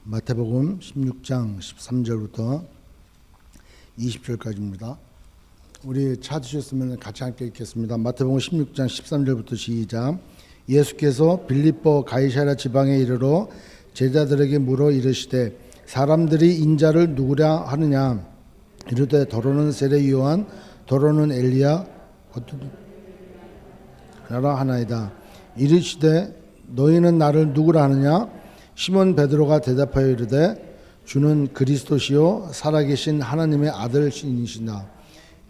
마태복음 16장 13절부터 20절까지입니다. 우리 찾으셨으면 같이 함께 읽겠습니다. 마태복음 16장 13절부터 시작. 예수께서 빌립보 가이사랴 지방에 이르러 제자들에게 물어 이르시되 사람들이 인자를 누구랴 하느냐. 이르되 더러는 세례 요한, 더러는 엘리야, 하나라 하나이다. 이르시되 너희는 나를 누구라 하느냐. 시몬 베드로가 대답하여 이르되 주는 그리스도시요 살아계신 하나님의 아들이시니라.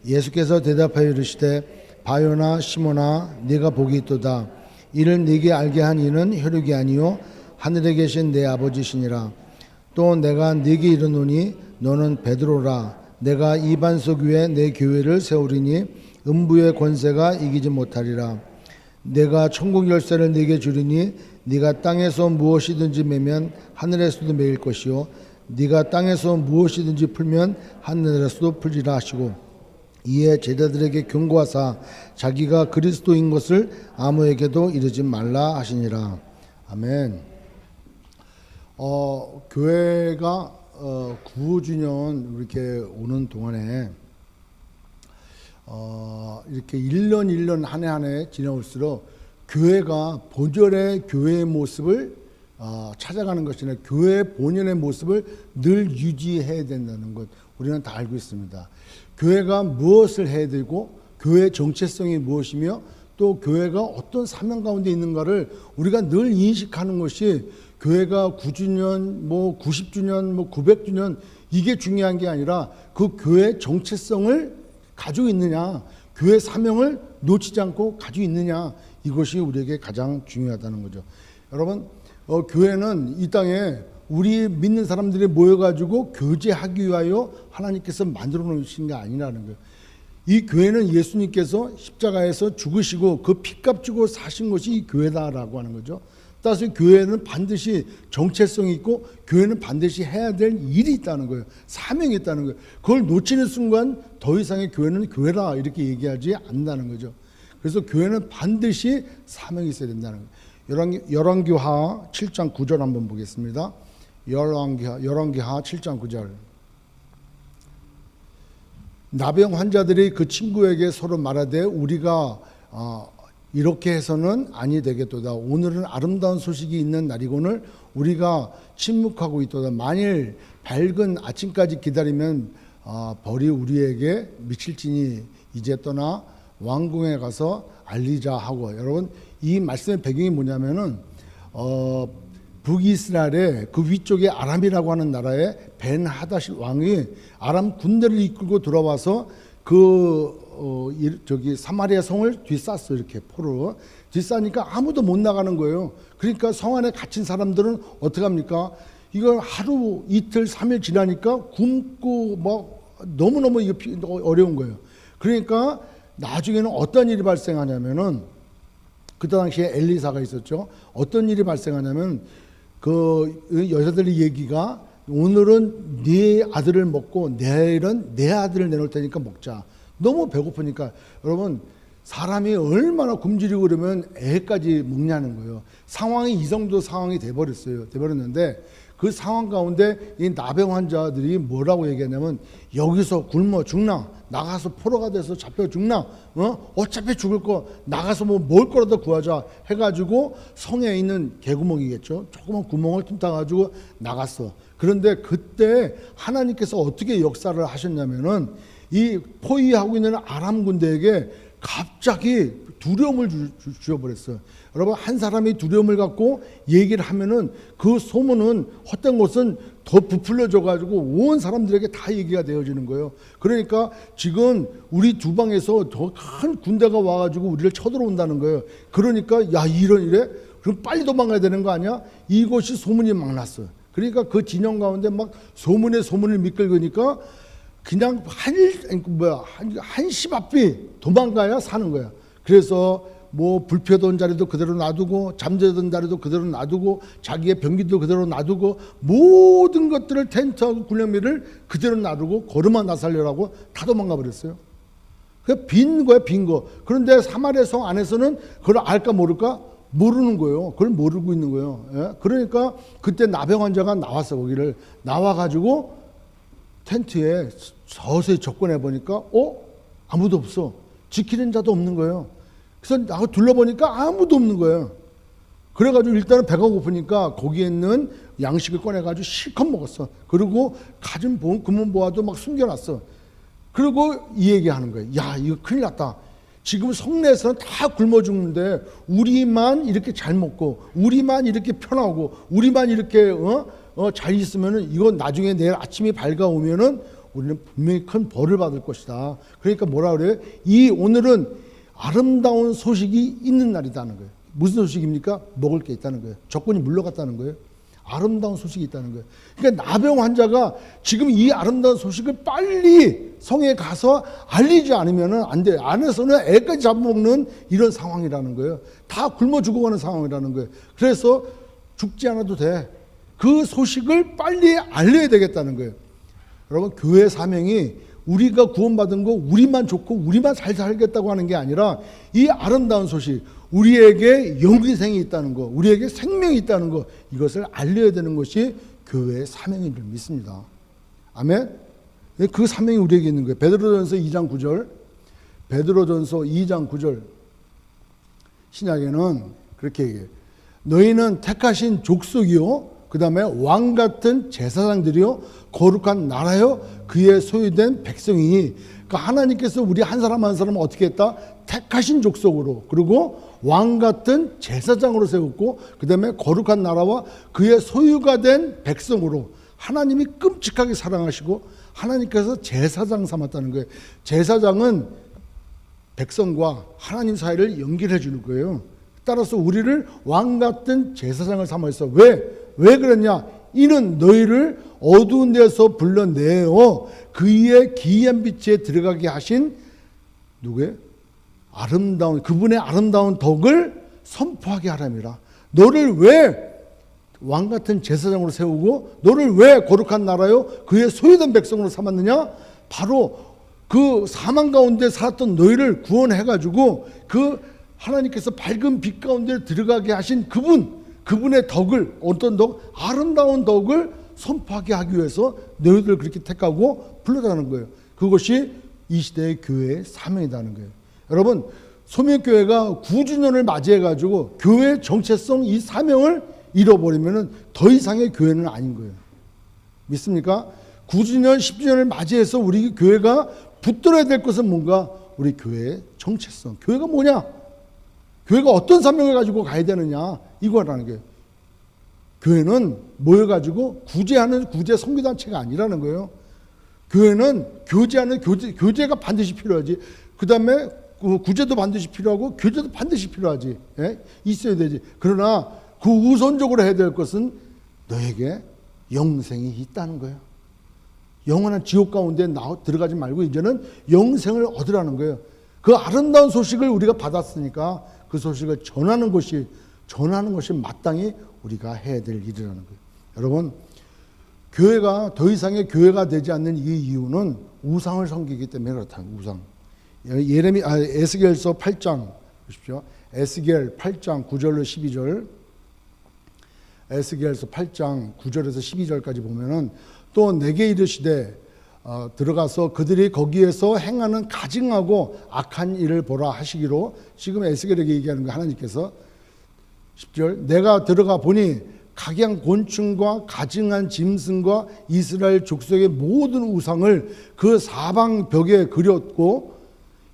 예수께서 대답하여 이르시되 바요나 시몬아 네가 복이 있도다. 이를 네게 알게 한 이는 혈육이 아니요 하늘에 계신 내 아버지시니라. 또 내가 네게 이르노니 너는 베드로라. 내가 이 반석 위에 내 교회를 세우리니 음부의 권세가 이기지 못하리라. 내가 천국 열쇠를 네게 주리니 네가 땅에서 무엇이든지 매면 하늘에서도 매일 것이요 네가 땅에서 무엇이든지 풀면 하늘에서도 풀리라 하시고 이에 제자들에게 경고하사 자기가 그리스도인 것을 아무에게도 이르지 말라 하시니라. 아멘. 교회가 9주년 이렇게 오는 동안에 이렇게 1년 한 해 지나올수록 교회가 본연의 교회의 모습을 찾아가는 것이 아니라 교회 본연의 모습을 늘 유지해야 된다는 것 우리는 다 알고 있습니다. 교회가 무엇을 해야 되고 교회의 정체성이 무엇이며 또 교회가 어떤 사명 가운데 있는가를 우리가 늘 인식하는 것이 교회가 9주년, 90주년, 900주년 이게 중요한 게 아니라 그 교회의 정체성을 가지고 있느냐, 교회 사명을 놓치지 않고 가지고 있느냐, 이것이 우리에게 가장 중요하다는 거죠. 여러분, 교회는 이 땅에 우리 믿는 사람들이 모여가지고 교제하기 위하여 하나님께서 만들어 놓으신 게 아니라는 거예요. 이 교회는 예수님께서 십자가에서 죽으시고 그 피값 주고 사신 것이 이 교회다라고 하는 거죠. 따라서 교회는 반드시 정체성이 있고 교회는 반드시 해야 될 일이 있다는 거예요. 사명이 있다는 거예요. 그걸 놓치는 순간 더 이상의 교회는 교회라 이렇게 얘기하지 않는다는 거죠. 그래서 교회는 반드시 사명이 있어야 된다는 거예요. 열왕기하 7장 9절 한번 보겠습니다. 열왕기하 7장 9절. 나병 환자들이 그 친구에게 서로 말하되 우리가 이렇게 해서는 아니 되겠도다. 오늘은 아름다운 소식이 있는 날이거늘 우리가 침묵하고 있도다. 만일 밝은 아침까지 기다리면 벌이 우리에게 미칠지니 이제 떠나 왕궁에 가서 알리자 하고. 여러분, 이 말씀의 배경이 뭐냐면은 북이스라엘의 그 위쪽에 아람이라고 하는 나라의 벤 하닷 왕이 아람 군대를 이끌고 들어와서 사마리아 성을 뒤쌌어. 이렇게 포로 뒤싸니까 아무도 못 나가는 거예요. 그러니까 성 안에 갇힌 사람들은 어떻게 합니까? 이걸 하루 이틀 3일 지나니까 굶고 너무너무 이거 어려운 거예요. 그러니까 나중에는 어떤 일이 발생하냐면은 그때 당시에 엘리사가 있었죠. 어떤 일이 발생하냐면 그 여자들의 얘기가 오늘은 네 아들을 먹고 내일은 내 아들을 내놓을 테니까 먹자. 너무 배고프니까. 여러분, 사람이 얼마나 굶주리고 그러면 애까지 먹냐는 거예요. 상황이 이 정도 상황이 돼버렸는데 그 상황 가운데 이 나병 환자들이 뭐라고 얘기하냐면 여기서 굶어 죽나? 나가서 포로가 돼서 잡혀 죽나? 어차피 죽을 거 나가서 먹을 거라도 구하자 해가지고 성에 있는 개구멍이겠죠. 조그만 구멍을 틈타가지고 나갔어. 그런데 그때 하나님께서 어떻게 역사를 하셨냐면은 이 포위하고 있는 아람 군대에게 갑자기 두려움을 주어버렸어요. 여러분, 한 사람이 두려움을 갖고 얘기를 하면은 그 소문은 헛된 것은 더 부풀려져 가지고 온 사람들에게 다 얘기가 되어지는 거예요. 그러니까 지금 우리 두 방에서 더 큰 군대가 와가지고 우리를 쳐들어온다는 거예요. 그러니까 야, 이런 일에 그럼 빨리 도망가야 되는 거 아니야? 이것이 소문이 막 났어요. 그러니까 그 진영 가운데 막 소문을 미끌으니까 그냥 한시 앞이 도망가야 사는 거야. 그래서 불펴던 자리도 그대로 놔두고 잠자던 자리도 그대로 놔두고 자기의 병기도 그대로 놔두고 모든 것들을 텐트하고 군량미를 그대로 놔두고 걸음아 나살려라고 다 도망가 버렸어요. 그게 빈 거야, 빈 거. 그런데 사마리아 성 안에서는 그걸 알까 모를까 모르는 거예요. 그걸 모르고 있는 거예요. 예? 그러니까 그때 나병 환자가 나왔어. 거기를 나와가지고 텐트에 서서히 접근해 보니까 아무도 없어. 지키는 자도 없는 거예요. 그래서 나가 둘러보니까 아무도 없는 거예요. 그래가지고 일단은 배가 고프니까 거기에 있는 양식을 꺼내가지고 실컷 먹었어. 그리고 가진 금은보화도 막 숨겨놨어. 그리고 이 얘기하는 거예요. 야, 이거 큰일 났다. 지금 성내에서는 다 굶어 죽는데 우리만 이렇게 잘 먹고 우리만 이렇게 편하고 우리만 이렇게 잘 있으면은 이건 나중에 내일 아침이 밝아오면은 우리는 분명히 큰 벌을 받을 것이다. 그러니까 뭐라 그래요? 오늘은 아름다운 소식이 있는 날이다는 거예요. 무슨 소식입니까? 먹을 게 있다는 거예요. 적군이 물러갔다는 거예요. 아름다운 소식이 있다는 거예요. 그러니까 나병 환자가 지금 이 아름다운 소식을 빨리 성에 가서 알리지 않으면 안 돼. 안에서는 애까지 잡아먹는 이런 상황이라는 거예요. 다 굶어 죽어가는 상황이라는 거예요. 그래서 죽지 않아도 돼. 그 소식을 빨리 알려야 되겠다는 거예요. 여러분, 교회 사명이 우리가 구원받은 거 우리만 좋고 우리만 잘 살겠다고 하는 게 아니라 이 아름다운 소식, 우리에게 영생이 있다는 거, 우리에게 생명이 있다는 거, 이것을 알려야 되는 것이 교회의 사명인 줄 믿습니다. 아멘? 그 사명이 우리에게 있는 거예요. 베드로전서 2장 9절, 베드로전서 2장 9절 신약에는 그렇게 얘기해요. 너희는 택하신 족속이요, 그 다음에 왕같은 제사장들이요, 거룩한 나라요, 그의 소유된 백성이니. 그러니까 하나님께서 우리 한 사람 한 사람을 어떻게 했다? 택하신 족속으로, 그리고 왕같은 제사장으로 세웠고, 그 다음에 거룩한 나라와 그의 소유가 된 백성으로 하나님이 끔찍하게 사랑하시고 하나님께서 제사장 삼았다는 거예요. 제사장은 백성과 하나님 사이를 연결해 주는 거예요. 따라서 우리를 왕같은 제사장을 삼아서 왜 그랬냐? 이는 너희를 어두운 데서 불러내어 그의 기이한 빛에 들어가게 하신 누구예요? 그분의 아름다운 덕을 선포하게 하람이라. 너를 왜 왕같은 제사장으로 세우고 너를 왜 거룩한 나라요 그의 소유된 백성으로 삼았느냐? 바로 그 사망 가운데 살았던 너희를 구원해가지고 그 하나님께서 밝은 빛 가운데 들어가게 하신 그분의 덕을, 어떤 덕? 아름다운 덕을 선포하게 하기 위해서 너희들 그렇게 택하고 불러다는 거예요. 그것이 이 시대의 교회의 사명이라는 거예요. 여러분, 소명교회가 9주년을 맞이해가지고 교회의 정체성, 이 사명을 잃어버리면 더 이상의 교회는 아닌 거예요. 믿습니까? 9주년, 10주년을 맞이해서 우리 교회가 붙들어야 될 것은 뭔가? 우리 교회의 정체성. 교회가 뭐냐? 교회가 어떤 사명을 가지고 가야 되느냐? 이거라는 거예요. 교회는 모여가지고 구제하는 구제 선교단체가 아니라는 거예요. 교회는 교제하는 교제가 반드시 필요하지. 그 다음에 구제도 반드시 필요하고 교제도 반드시 필요하지. 예? 있어야 되지. 그러나 그 우선적으로 해야 될 것은 너에게 영생이 있다는 거예요. 영원한 지옥 가운데 들어가지 말고 이제는 영생을 얻으라는 거예요. 그 아름다운 소식을 우리가 받았으니까 그 소식을 전하는 것이 마땅히 우리가 해야 될 일이라는 거예요. 여러분, 교회가 더 이상의 교회가 되지 않는 이 이유는 우상을 섬기기 때문에 그렇다는 거예요. 우상. 에스겔서 8장 보십시오. 에스겔 8장 9절로 12절. 에스겔서 8장 9절에서 12절까지 보면은 또 내게 이르시되 들어가서 그들이 거기에서 행하는 가증하고 악한 일을 보라 하시기로, 지금 에스겔에게 얘기하는 거 하나님께서 10절, 내가 들어가 보니 각양 곤충과 가증한 짐승과 이스라엘 족속의 모든 우상을 그 사방 벽에 그렸고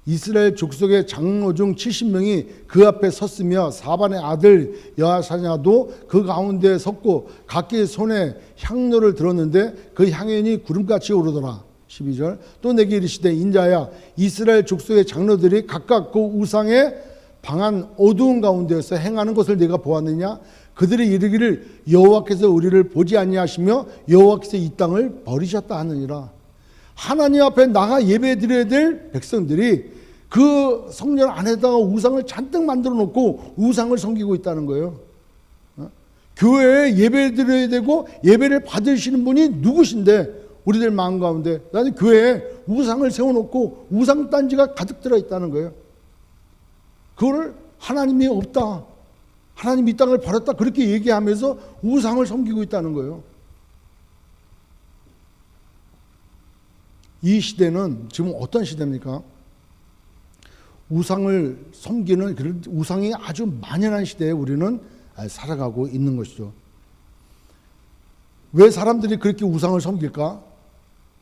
이스라엘 족속의 장로 중 70명이 그 앞에 섰으며 사반의 아들 여하사냐도 그 가운데 섰고 각기 손에 향로를 들었는데 그 향연이 구름같이 오르더라. 12절, 또 내게 이르시되 인자야, 이스라엘 족속의 장로들이 각각 그 우상의 방한 어두운 가운데서 행하는 것을 내가 보았느냐? 그들이 이르기를 여호와께서 우리를 보지 아니하시며 여호와께서 이 땅을 버리셨다 하느니라. 하나님 앞에 나가 예배 드려야 될 백성들이 그 성전 안에다가 우상을 잔뜩 만들어 놓고 우상을 섬기고 있다는 거예요. 교회에 예배 드려야 되고 예배를 받으시는 분이 누구신데 우리들 마음 가운데 나는 교회에 우상을 세워놓고 우상단지가 가득 들어 있다는 거예요. 그거를 하나님이 없다, 하나님 이 땅을 버렸다 그렇게 얘기하면서 우상을 섬기고 있다는 거예요. 이 시대는 지금 어떤 시대입니까? 우상을 섬기는 그런 우상이 아주 만연한 시대에 우리는 살아가고 있는 것이죠. 왜 사람들이 그렇게 우상을 섬길까?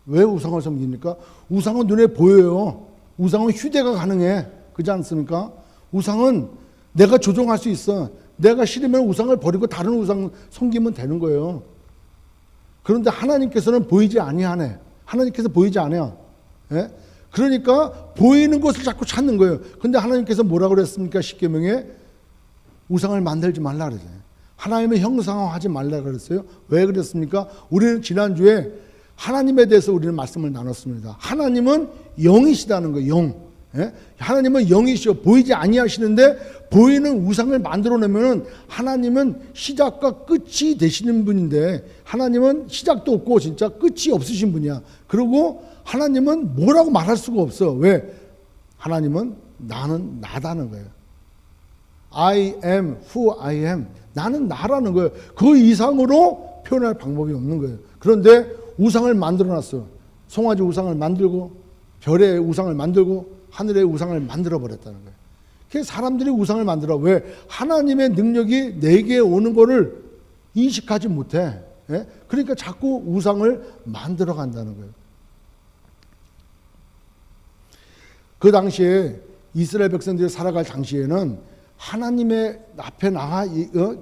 왜 우상을 섬깁니까? 우상은 눈에 보여요. 우상은 휴대가 가능해. 그렇지 않습니까? 우상은 내가 조종할 수 있어. 내가 싫으면 우상을 버리고 다른 우상 섬기면 되는 거예요. 그런데 하나님께서는 보이지 아니하네. 하나님께서 보이지 않아요. 예? 그러니까 보이는 것을 자꾸 찾는 거예요. 근데 하나님께서 뭐라고 그랬습니까? 십계명에 우상을 만들지 말라 그랬어요. 하나님의 형상화하지 말라 그랬어요. 왜 그랬습니까? 우리는 지난주에 하나님에 대해서 우리는 말씀을 나눴습니다. 하나님은 영이시다는 거예요. 영. 예? 하나님은 영이시오. 보이지 아니하시는데 보이는 우상을 만들어내면은 하나님은 시작과 끝이 되시는 분인데 하나님은 시작도 없고 진짜 끝이 없으신 분이야. 그리고 하나님은 뭐라고 말할 수가 없어. 왜? 하나님은 나는 나다는 거예요. I am who I am. 나는 나라는 거예요. 그 이상으로 표현할 방법이 없는 거예요. 그런데 우상을 만들어놨어. 송아지 우상을 만들고 별의 우상을 만들고 하늘의 우상을 만들어 버렸다는 거예요. 그래서 사람들이 우상을 만들어. 왜? 하나님의 능력이 내게 오는 거를 인식하지 못해. 예? 그러니까 자꾸 우상을 만들어 간다는 거예요. 그 당시에 이스라엘 백성들이 살아갈 당시에는 하나님의 앞에 나가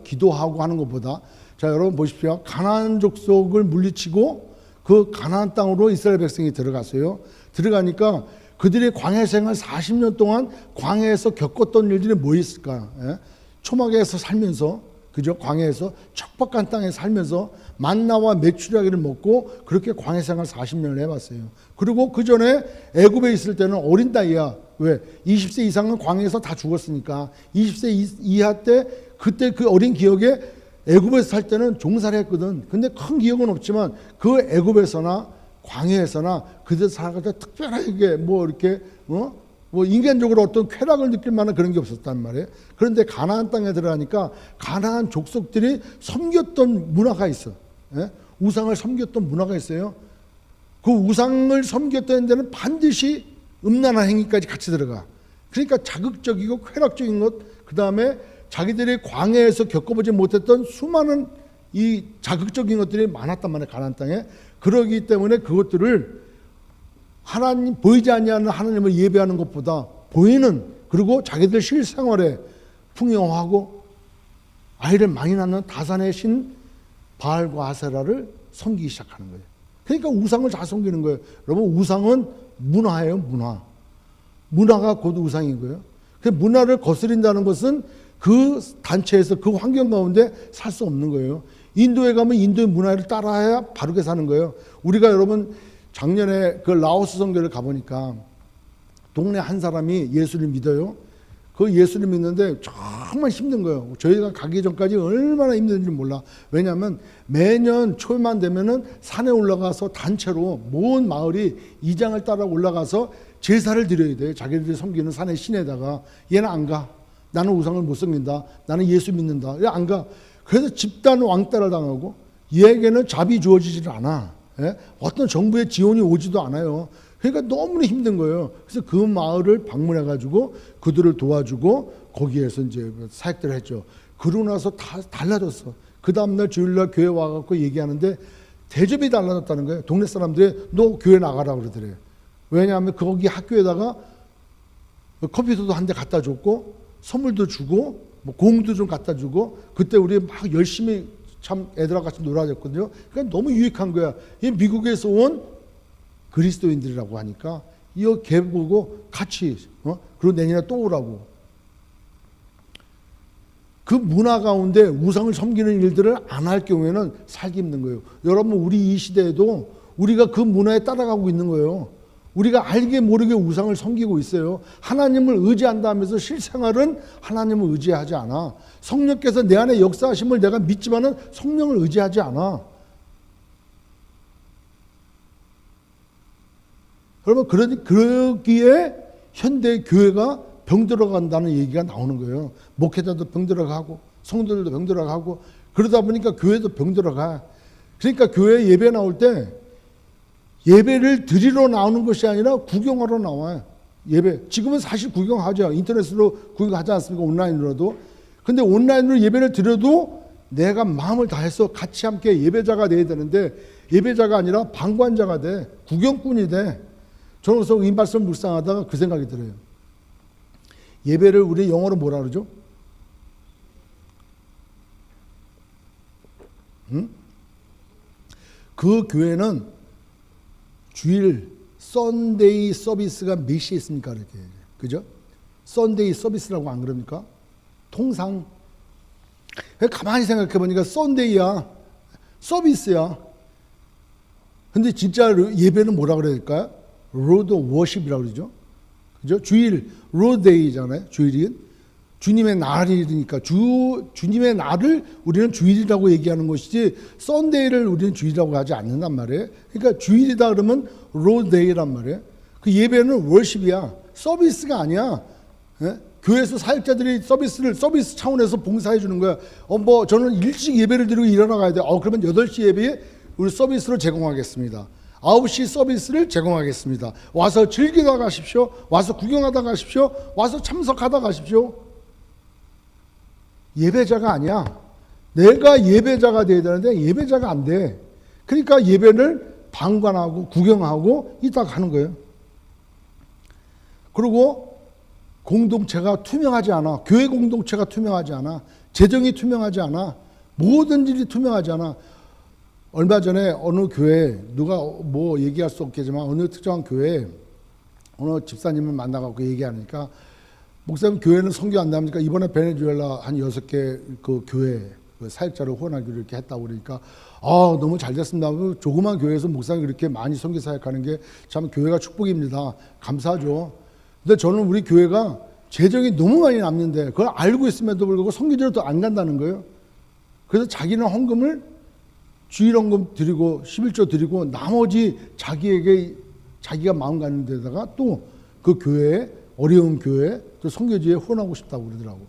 기도하고 하는 것보다, 자 여러분 보십시오. 가나안 족속을 물리치고 그 가나안 땅으로 이스라엘 백성이 들어갔어요. 들어가니까 그들의 광야 생활 40년 동안 광야에서 겪었던 일들이 뭐 있을까? 예? 초막에서 살면서, 그죠? 광야에서 척박한 땅에 살면서 만나와 메추라기를 먹고 그렇게 광야 생활 40년을 해봤어요. 그리고 그 전에 애굽에 있을 때는 어린 나이야. 왜? 20세 이상은 광야에서 다 죽었으니까 20세 이하 때 그때 그 어린 기억에 애굽에서 살 때는 종살이 했거든. 근데 큰 기억은 없지만 그 애굽에서나 광야에서나 그들 살아갈 때 특별하게 뭐 이렇게 뭐 인간적으로 어떤 쾌락을 느낄 만한 그런 게 없었단 말이에요. 그런데 가나안 땅에 들어가니까 가나안 족속들이 섬겼던 문화가 있어. 예? 우상을 섬겼던 문화가 있어요. 그 우상을 섬겼던 데는 반드시 음란한 행위까지 같이 들어가. 그러니까 자극적이고 쾌락적인 것, 그 다음에 자기들이 광야에서 겪어보지 못했던 수많은 이 자극적인 것들이 많았단 말이에요. 가나안 땅에. 그러기 때문에 그것들을 하나님, 보이지 아니하는 하나님을 예배하는 것보다 보이는, 그리고 자기들 실생활에 풍요하고 아이를 많이 낳는 다산의 신 바알과 아세라를 섬기기 시작하는 거예요. 그러니까 우상을 잘 섬기는 거예요. 여러분, 우상은 문화예요. 문화가 곧 우상인 거예요. 그 문화를 거스린다는 것은 그 단체에서 그 환경 가운데 살 수 없는 거예요. 인도에 가면 인도의 문화를 따라야 바르게 사는 거예요. 우리가 여러분 작년에 그 라오스 선교를 가보니까 동네 한 사람이 예수를 믿어요. 그 예수를 믿는데 정말 힘든 거예요. 저희가 가기 전까지 얼마나 힘든지 몰라. 왜냐하면 매년 초만 되면은 산에 올라가서 단체로 모은 마을이 이장을 따라 올라가서 제사를 드려야 돼. 자기들이 섬기는 산의 신에다가. 얘는 안 가. 나는 우상을 못 섬긴다. 나는 예수 믿는다. 얘 안 가. 그래서 집단 왕따를 당하고 얘에게는 잡이 주어지질 않아. 예? 어떤 정부의 지원이 오지도 않아요. 그러니까 너무나 힘든 거예요. 그래서 그 마을을 방문해가지고 그들을 도와주고 거기에서 이제 사역들을 했죠. 그러고 나서 다 달라졌어. 그 다음날 주일날 교회 와갖고 얘기하는데 대접이 달라졌다는 거예요. 동네 사람들이 너 교회 나가라 그러더래요. 왜냐하면 거기 학교에다가 컴퓨터도 한 대 갖다 줬고 선물도 주고 뭐 공도 좀 갖다 주고 그때 우리 막 열심히 참 애들하고 같이 놀아줬거든요. 그러니까 너무 유익한 거야. 이 미국에서 온 그리스도인들이라고 하니까 이거 걔 보고 같이 그리고 내년에 또 오라고. 그 문화 가운데 우상을 섬기는 일들을 안 할 경우에는 살기 힘든 거예요. 여러분, 우리 이 시대에도 우리가 그 문화에 따라가고 있는 거예요. 우리가 알게 모르게 우상을 섬기고 있어요. 하나님을 의지한다 하면서 실생활은 하나님을 의지하지 않아. 성령께서 내 안에 역사하심을 내가 믿지만은 성령을 의지하지 않아. 여러분, 그러기에 현대 교회가 병들어간다는 얘기가 나오는 거예요. 목회자도 병들어가고 성도들도 병들어가고 그러다 보니까 교회도 병들어가. 그러니까 교회 예배 나올 때 예배를 드리러 나오는 것이 아니라 구경하러 나와요. 예배. 지금은 사실 구경하죠. 인터넷으로 구경하지 않습니까? 온라인으로도. 근데 온라인으로 예배를 드려도 내가 마음을 다해서 같이 함께 예배자가 돼야 되는데 예배자가 아니라 방관자가 돼. 구경꾼이 돼. 저는 그래서 이 말씀 묵상하다가 그 생각이 들어요. 예배를 우리 영어로 뭐라 그러죠? 응? 그 교회는 주일 썬데이 서비스가 몇 시에 있습니까? 이렇게. 그죠? 썬데이 서비스라고 안 그럽니까? 통상. 가만히 생각해 보니까 썬데이야. 서비스야. 근데 진짜 예배는 뭐라 그래야 될까요? 로드 워십이라고 그러죠. 그죠? 주일, 로데이잖아요. 주일이. 주님의 날이니까 주님의 날을 우리는 주일이라고 얘기하는 것이지 썬데이를 우리는 주일이라고 하지 않는단 말이에요. 그러니까 주일이다 그러면 로데이란 말이에요. 그 예배는 월십이야. 서비스가 아니야. 예? 교회에서 사역자들이 서비스 차원에서 봉사해 주는 거야. 뭐 저는 일찍 예배를 드리고 일어나 가야 돼. 그러면 8시 예배에 우리 서비스를 제공하겠습니다. 9시 서비스를 제공하겠습니다. 와서 즐기다 가십시오. 와서 구경하다 가십시오. 와서 참석하다 가십시오. 예배자가 아니야. 내가 예배자가 돼야 되는데 예배자가 안 돼. 그러니까 예배를 방관하고 구경하고 이따 가는 거예요. 그리고 공동체가 투명하지 않아. 교회 공동체가 투명하지 않아. 재정이 투명하지 않아. 모든 일이 투명하지 않아. 얼마 전에 어느 교회, 누가 뭐 얘기할 수 없겠지만 어느 특정한 교회 어느 집사님을 만나갖고 얘기하니까 목사님 교회는 선교 안 나옵니까? 이번에 베네수엘라 한 6개 그 교회 그 사역자를 후원하기로 이렇게 했다고 그러니까 너무 잘 됐습니다. 조그만 교회에서 목사님 그렇게 많이 선교 사역하는 게 참 교회가 축복입니다. 감사하죠. 근데 저는 우리 교회가 재정이 너무 많이 남는데 그걸 알고 있음에도 불구하고 선교지로 또 안 간다는 거예요. 그래서 자기는 헌금을 주일 헌금 드리고 11조 드리고 나머지 자기가 마음 가는 데다가 또 그 교회에 어려운 교회 또 선교지에 후원하고 싶다고 그러더라고.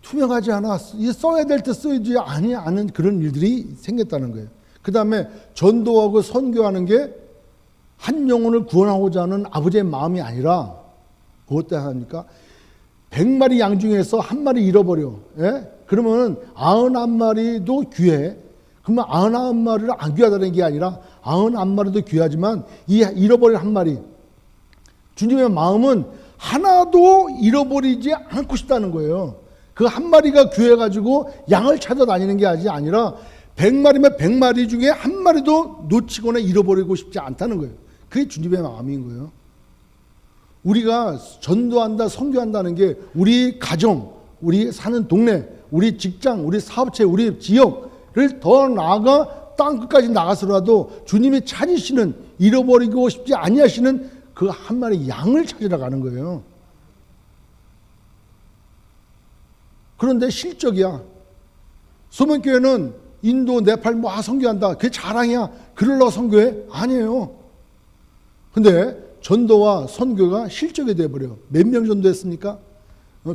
투명하지 않아. 써야 될 때 쓰지 않은 그런 일들이 생겼다는 거예요. 그 다음에 전도하고 선교하는 게 한 영혼을 구원하고자 하는 아버지의 마음이 아니라 그것 때문에 하니까 100마리 양 중에서 한 마리 잃어버려. 예? 그러면 99마리도 귀해. 그러면 99마리를 안 귀하다는 게 아니라 99마리도 귀하지만 이 잃어버린 한 마리. 주님의 마음은 하나도 잃어버리지 않고 싶다는 거예요. 그 한 마리가 귀해가지고 양을 찾아다니는 게 아니라 100마리면 100마리 중에 한 마리도 놓치거나 잃어버리고 싶지 않다는 거예요. 그게 주님의 마음인 거예요. 우리가 전도한다, 선교한다는 게 우리 가정, 우리 사는 동네, 우리 직장, 우리 사업체, 우리 지역을 더 나아가 땅 끝까지 나가서라도 주님이 찾으시는, 잃어버리고 싶지 아니하시는 그 한 마리 양을 찾으러 가는 거예요. 그런데 실적이야. 소명교회는 인도, 네팔 뭐 선교한다. 그게 자랑이야. 그러려고 선교해? 아니에요. 근데 전도와 선교가 실적이 돼버려. 몇 명 전도했습니까?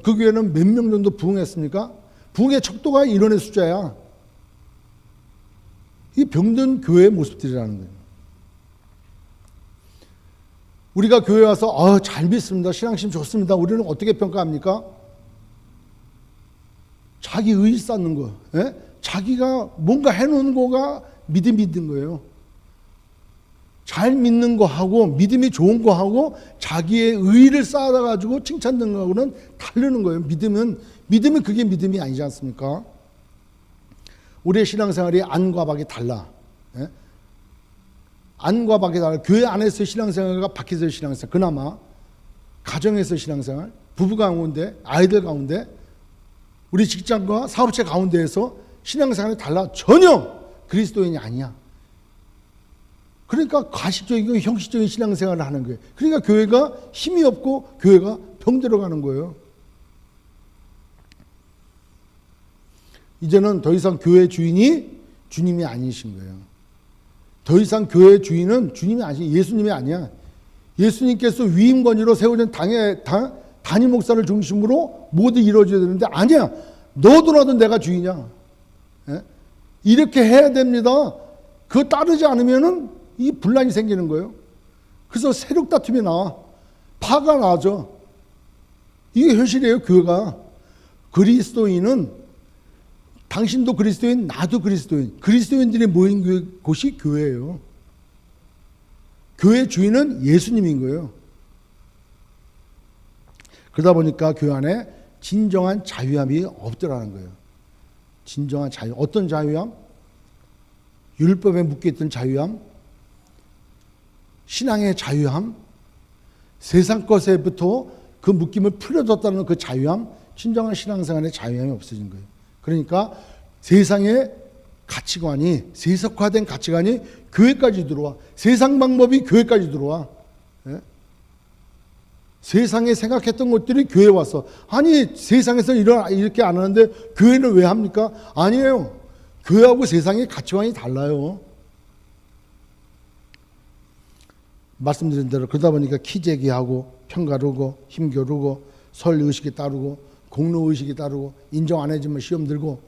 그 교회는 몇 명 정도 부흥했습니까? 부흥의 척도가 이론의 숫자야. 이 병든 교회의 모습들이라는 거예요. 우리가 교회 와서 잘 믿습니다. 신앙심 좋습니다. 우리는 어떻게 평가합니까? 자기 의 쌓는 거. 예? 자기가 뭔가 해놓은 거가 믿음이 든 거예요. 잘 믿는 거하고 믿음이 좋은 거하고 자기의 의를 쌓아다 가지고 칭찬받는 거하고는 다르는 거예요. 믿음은 그게 믿음이 아니지 않습니까? 우리의 신앙생활이 안과 밖이 달라. 예? 안과 밖이 달라. 교회 안에서의 신앙생활과 밖에서의 신앙생활. 그나마 가정에서의 신앙생활, 부부 가운데, 아이들 가운데, 우리 직장과 사업체 가운데에서 신앙생활이 달라. 전혀 그리스도인이 아니야. 그러니까 가식적이고 형식적인 신앙생활을 하는 거예요. 그러니까 교회가 힘이 없고 교회가 병들어가는 거예요. 이제는 더 이상 교회 주인이 주님이 아니신 거예요. 더 이상 교회 주인은 주님이 아니시, 예수님이 아니야. 예수님께서 위임 권위로 세워진 단임 목사를 중심으로 모두 이루어져야 되는데 아니야. 너도 나도 내가 주인이야. 예? 이렇게 해야 됩니다. 그거 따르지 않으면은 이 분란이 생기는 거예요. 그래서 세력 다툼이 나와. 파가 나죠. 이게 현실이에요, 교회가. 그리스도인은 당신도 그리스도인, 나도 그리스도인. 그리스도인들이 모인 곳이 교회예요. 교회 주인은 예수님인 거예요. 그러다 보니까 교회 안에 진정한 자유함이 없더라는 거예요. 진정한 자유. 어떤 자유함? 율법에 묶여있던 자유함, 신앙의 자유함, 세상 것에부터 그 묶임을 풀어줬다는 그 자유함, 진정한 신앙생활의 자유함이 없어진 거예요. 그러니까 세상의 가치관이, 세속화된 가치관이 교회까지 들어와. 세상 방법이 교회까지 들어와. 예? 세상에 생각했던 것들이 교회에 와서, 아니 세상에서 이렇게 안 하는데 교회는 왜 합니까? 아니에요. 교회하고 세상의 가치관이 달라요. 말씀드린 대로 그러다 보니까 키재기하고 평가르고 힘겨루고 설의식이 따르고 공로의식이 따르고 인정 안 해주면 시험 들고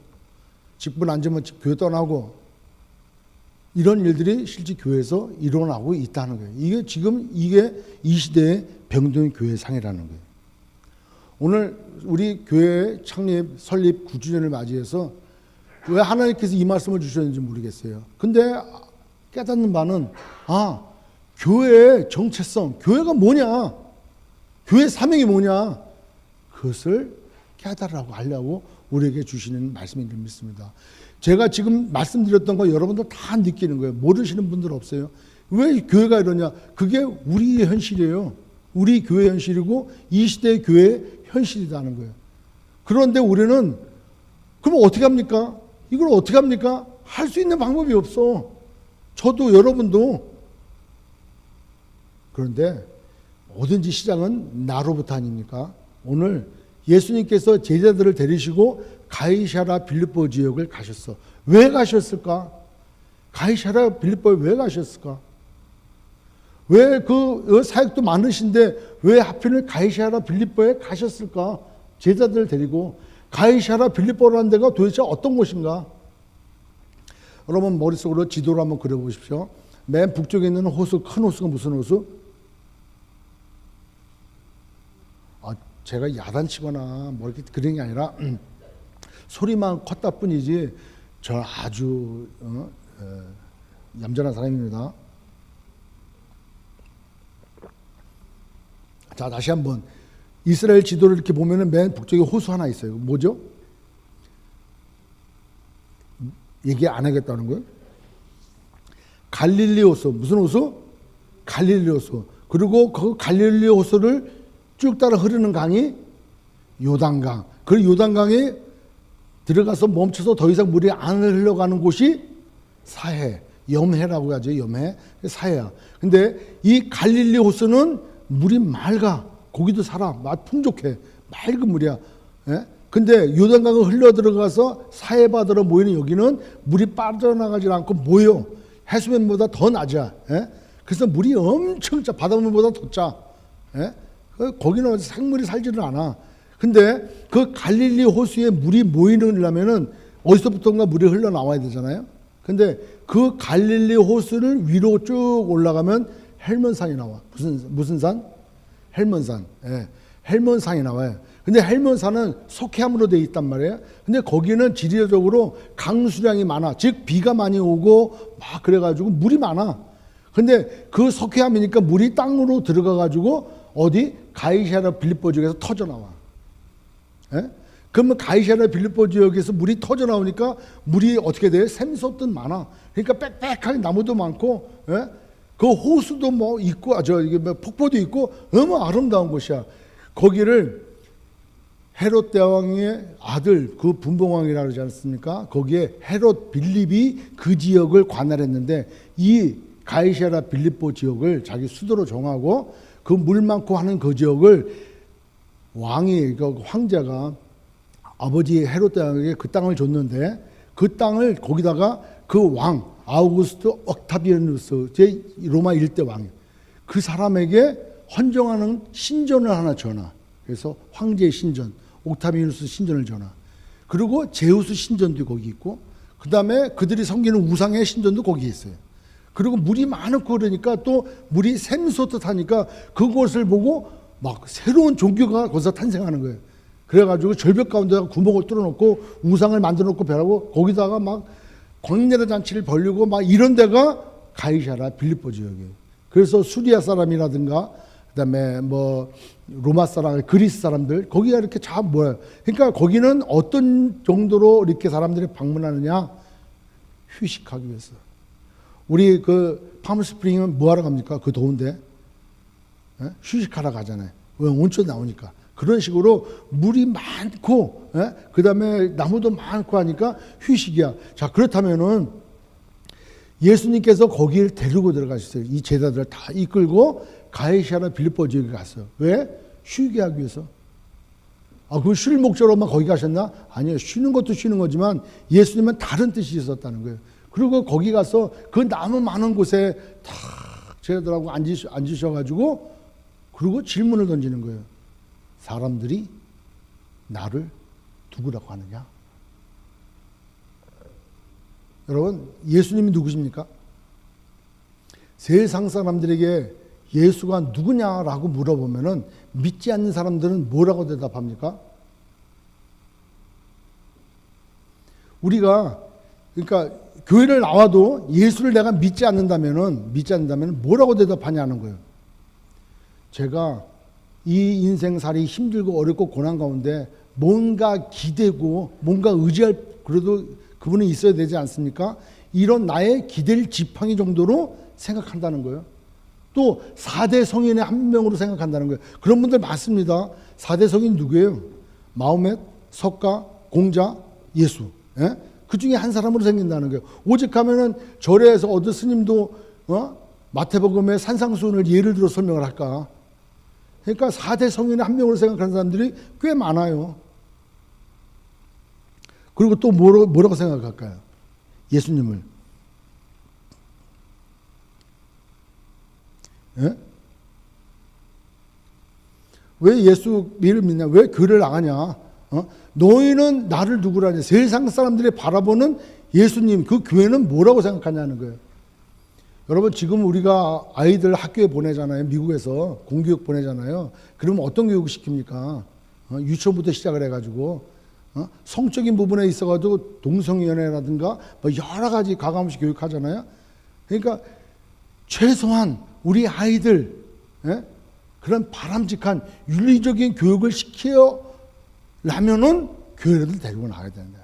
직분 안 주면 교회 떠나고 이런 일들이 실제 교회에서 일어나고 있다는 거예요. 이게 지금 이게 이 시대의 병든 교회상이라는 거예요. 오늘 우리 교회 창립 설립 9주년을 맞이해서 왜 하나님께서 이 말씀을 주셨는지 모르겠어요. 근데 깨닫는 바는 교회의 정체성, 교회가 뭐냐, 교회 사명이 뭐냐, 그것을 깨달으라고 하려고 우리에게 주시는 말씀인 줄 믿습니다. 제가 지금 말씀드렸던 거 여러분들 다 느끼는 거예요. 모르시는 분들 없어요. 왜 교회가 이러냐? 그게 우리의 현실이에요. 우리 교회 현실이고 이 시대의 교회의 현실이라는 거예요. 그런데 우리는 그럼 어떻게 합니까? 이걸 어떻게 합니까? 할 수 있는 방법이 없어. 저도 여러분도. 그런데 뭐든지 시작은 나로부터 아닙니까? 오늘 예수님께서 제자들을 데리시고 가이사랴 빌립보 지역을 가셨어. 왜 가셨을까? 가이사랴 빌립보에 왜 가셨을까? 왜 그 사역도 많으신데 왜 하필 가이사랴 빌립보에 가셨을까? 제자들을 데리고 가이사랴 빌립보라는 데가 도대체 어떤 곳인가? 여러분 머릿속으로 지도를 한번 그려보십시오. 맨 북쪽에 있는 호수, 큰 호수가 무슨 호수? 제가 야단치거나 뭐 이렇게 그런 게 아니라 소리만 컸다 뿐이지 저 아주 얌전한 사람입니다. 자, 다시 한번 이스라엘 지도를 이렇게 보면은 맨 북쪽에 호수 하나 있어요. 뭐죠? 얘기 안 하겠다는 거예요? 갈릴리 호수. 무슨 호수? 갈릴리 호수. 그리고 그 갈릴리 호수를 쭉 따라 흐르는 강이 요단강. 그 요단강에 들어가서 멈춰서 더 이상 물이 안 흘러가는 곳이 사해. 염해라고 하죠. 염해. 사해야. 근데 이 갈릴리 호수는 물이 맑아. 고기도 살아. 맛 풍족해. 맑은 물이야. 예? 근데 요단강을 흘러 들어가서 사해바다로 모이는 여기는 물이 빠져나가지 않고 모여. 해수면보다 더 낮아. 예? 그래서 물이 엄청 짜. 바닷물보다 더 짜. 예? 거기는 생물이 살지를 않아. 근데 그 갈릴리 호수에 물이 모이려면은 어디서부터인가 물이 흘러나와야 되잖아요. 근데 그 갈릴리 호수를 위로 쭉 올라가면 헬몬산이 나와. 무슨 산? 헬몬산. 예. 헬몬산이 나와요. 근데 헬몬산은 석회암으로 되어 있단 말이에요. 근데 거기는 지리적으로 강수량이 많아. 즉 비가 많이 오고 막 그래가지고 물이 많아. 근데 그 석회암이니까 물이 땅으로 들어가가지고 어디? 가이사랴 빌립보 지역에서 터져 나와. 예? 그러면 가이사랴 빌립보 지역에서 물이 터져 나오니까 물이 어떻게 돼요? 샘솟듯 많아. 그러니까 빽빽하게 나무도 많고, 예? 그 호수도 뭐 있고, 이게 뭐 폭포도 있고, 너무 아름다운 곳이야. 거기를 헤롯 대왕의 아들, 그 분봉왕이라고 그러지 않습니까? 거기에 헤롯 빌립이 그 지역을 관할했는데, 이 가이사랴 빌립보 지역을 자기 수도로 정하고, 그 물 많고 하는 그 지역을 왕이, 그 황제가 아버지 헤롯 대왕에게 그 땅을 줬는데 그 땅을 거기다가 그 왕, 아우구스트 옥타비아누스, 제 로마 일대 왕, 그 사람에게 헌정하는 신전을 하나 전하. 그래서 황제의 신전, 옥타비아누스 신전을 전하. 그리고 제우스 신전도 거기 있고, 그 다음에 그들이 섬기는 우상의 신전도 거기 있어요. 그리고 물이 많고 그러니까 또 물이 샘솟듯 하니까 그곳을 보고 막 새로운 종교가 거기서 탄생하는 거예요. 그래가지고 절벽 가운데다가 구멍을 뚫어놓고 우상을 만들어놓고 벼라고 거기다가 막 광야의 잔치를 벌리고 막 이런 데가 가이사랴 빌립보 지역이에요. 그래서 수리아 사람이라든가 그다음에 뭐 로마 사람, 그리스 사람들 거기가 이렇게 참 뭐야. 그러니까 거기는 어떤 정도로 이렇게 사람들이 방문하느냐? 휴식하기 위해서. 우리 그 팜스프링은 뭐하러 갑니까? 그 더운데 예? 휴식하러 가잖아요. 왜? 온천 나오니까. 그런 식으로 물이 많고 예? 그 다음에 나무도 많고 하니까 휴식이야. 자, 그렇다면은 예수님께서 거기를 데리고 들어가셨어요. 이 제자들을 다 이끌고 가이사랴 빌립보 지역에 갔어요. 왜? 쉬게 하기 위해서. 아, 그 쉴 목적으로만 거기 가셨나? 아니요. 쉬는 것도 쉬는 거지만 예수님은 다른 뜻이 있었다는 거예요. 그리고 거기 가서 그 나무 많은 곳에 탁 제자들하고 앉으셔가지고 그리고 질문을 던지는 거예요. 사람들이 나를 누구라고 하느냐? 여러분, 예수님이 누구십니까? 세상 사람들에게 예수가 누구냐라고 물어보면은 믿지 않는 사람들은 뭐라고 대답합니까? 우리가 그러니까 교회를 나와도 예수를 내가 믿지 않는다면은 뭐라고 대답하냐는 거예요. 제가 이 인생살이 힘들고 어렵고 고난 가운데 뭔가 기대고 뭔가 의지할 그래도 그분은 있어야 되지 않습니까? 이런 나의 기댈 지팡이 정도로 생각한다는 거예요. 또 4대 성인의 한 명으로 생각한다는 거예요. 그런 분들 많습니다. 4대 성인 누구예요? 마호멧, 석가, 공자, 예수. 예? 그 중에 한 사람으로 생긴다는 거예요. 오직 하면은 절에서 어느 스님도 마태복음의 산상수훈을 예를 들어 설명을 할까? 그러니까 4대 성인의 한 명으로 생각하는 사람들이 꽤 많아요. 그리고 또 뭐라고 생각할까요? 예수님을. 예? 왜 예수를 믿냐? 왜 교회를 나가냐? 너희는 나를 누구라냐? 세상 사람들이 바라보는 예수님, 그 교회는 뭐라고 생각하냐는 거예요. 여러분, 지금 우리가 아이들 학교에 보내잖아요. 미국에서 공교육 보내잖아요. 그러면 어떤 교육을 시킵니까? 유치원부터 시작을 해가지고 성적인 부분에 있어가지고 동성연애라든가 뭐 여러 가지 가감없이 교육하잖아요. 그러니까 최소한 우리 아이들 그런 바람직한 윤리적인 교육을 시키려면은 교회를 데리고 나가야 된다.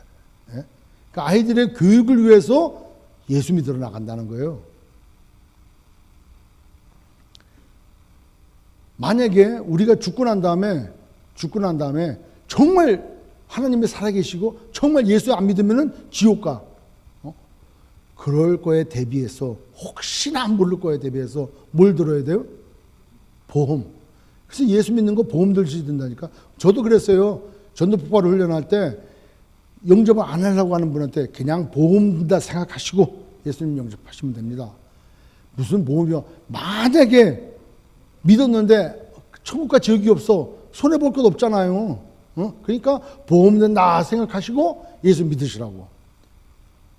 그러니까 아이들의 교육을 위해서 예수 믿으러 나간다는 거예요. 만약에 우리가 죽고 난 다음에 정말 하나님이 살아계시고 정말 예수 안 믿으면은 지옥 가. 그럴 거에 대비해서 혹시나 안 부를 거에 대비해서 뭘 들어야 돼요? 보험. 그래서 예수 믿는 거 보험 들지 된다니까. 저도 그랬어요. 전도 폭발을 훈련할 때 영접을 안 하려고 하는 분한테 그냥 보험다 생각하시고 예수님 영접하시면 됩니다. 무슨 보험이요? 만약에 믿었는데 천국과 지옥이 없어. 손해볼 것 없잖아요. 그러니까 보험 된다 생각하시고 예수 믿으시라고.